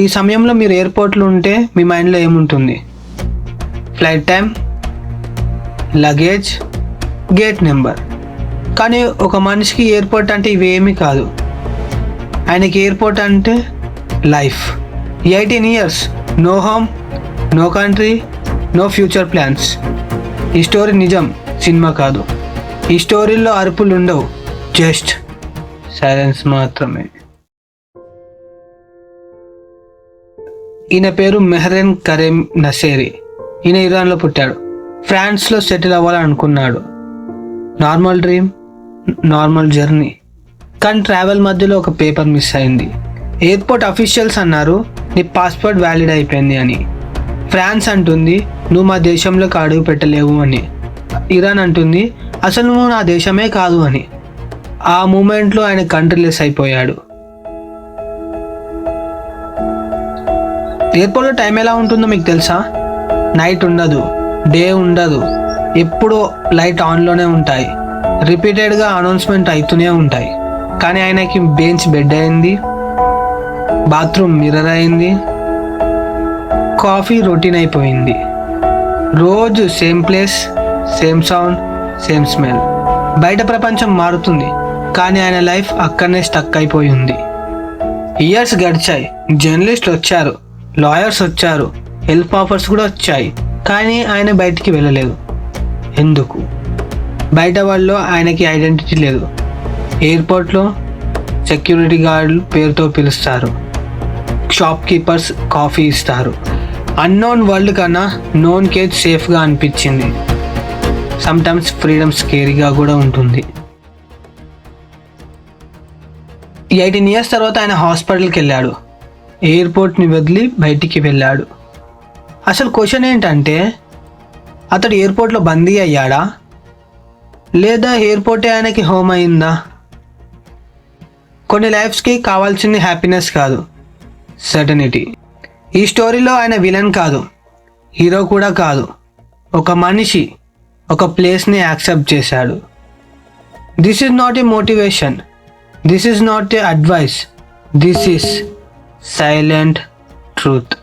ఈ సమయంలో మీరు ఎయిర్పోర్ట్లో ఉంటే మీ మైండ్లో ఏముంటుంది? Flight time, luggage, gate number. కానీ ఒక మనిషికి ఎయిర్పోర్ట్ అంటే ఇవేమీ కాదు. ఆయనకి ఎయిర్పోర్ట్ అంటే life. 18 years, no home, no country, no future plans. ఈ స్టోరీ నిజం, సినిమా కాదు. ఈ స్టోరీలో అరుపులు ఉండవు, జస్ట్ సైలెన్స్ మాత్రమే. ఈయన పేరు మెహ్రెన్ కరీం నసేరి. ఈయన ఇరాన్లో పుట్టాడు. ఫ్రాన్స్లో సెటిల్ అవ్వాలని అనుకున్నాడు. Normal dream, normal journey. కానీ ట్రావెల్ మధ్యలో ఒక పేపర్ మిస్ అయింది. ఎయిర్పోర్ట్ అఫీషియల్స్ అన్నారు నీ పాస్పోర్ట్ వ్యాలిడ్ అయిపోయింది అని. ఫ్రాన్స్ అంటుంది నువ్వు మా దేశంలోకి అడుగు పెట్టలేవు అని. ఇరాన్ అంటుంది అసలు నువ్వు నా దేశమే కాదు అని. ఆ మూమెంట్లో ఆయన కంట్రీలెస్ అయిపోయాడు. ఎయిర్పోర్ట్లో టైం ఎలా ఉంటుందో మీకు తెలుసా? నైట్ ఉండదు, డే ఉండదు, ఎప్పుడూ లైట్ ఆన్లోనే ఉంటాయి. రిపీటెడ్గా అనౌన్స్మెంట్ అవుతూనే ఉంటాయి. కానీ ఆయనకి బెంచ్ బెడ్ అయింది, బాత్రూమ్ మిర్రర్ అయింది, కాఫీ రొటీన్ అయిపోయింది. రోజు same place, same sound, same smell. బయట ప్రపంచం మారుతుంది కానీ ఆయన లైఫ్ అక్కడనే స్టక్ అయిపోయి ఉంది. ఇయర్స్ గడిచాయి, జర్నలిస్టులు వచ్చారు, లాయర్స్ వచ్చారు, హెల్ప్ ఆఫర్స్ కూడా వచ్చాయి. కానీ ఆయన బయటికి వెళ్ళలేదు. ఎందుకు? బయట వాళ్ళు ఆయనకి ఐడెంటిటీ లేదు. ఎయిర్పోర్ట్లో సెక్యూరిటీ గార్డులు పేరుతో పిలుస్తారు, షాప్ కీపర్స్ కాఫీ ఇస్తారు. అన్నోన్ వరల్డ్ కన్నా నోన్ కేజ్ సేఫ్గా అనిపించింది. సమ్టైమ్స్ ఫ్రీడమ్ స్కేరీగా కూడా ఉంటుంది. 18 years తర్వాత ఆయన హాస్పిటల్కి వెళ్ళాడు. ఎయిర్పోర్ట్ని వదిలి బయటికి వెళ్ళాడు. అసలు క్వశ్చన్ ఏంటంటే అతడు ఎయిర్పోర్ట్లో బందీ అయ్యాడా లేదా ఎయిర్పోర్టే ఆయనకి హోమ్ అయిందా? కొన్ని లైఫ్స్కి కావాల్సింది హ్యాపీనెస్ కాదు, సర్టనిటీ. ఈ స్టోరీలో ఆయన విలన్ కాదు, హీరో కూడా కాదు. ఒక మనిషి ఒక ప్లేస్ని యాక్సెప్ట్ చేశాడు. This is not a motivation, this is not a advice, this is silent truth.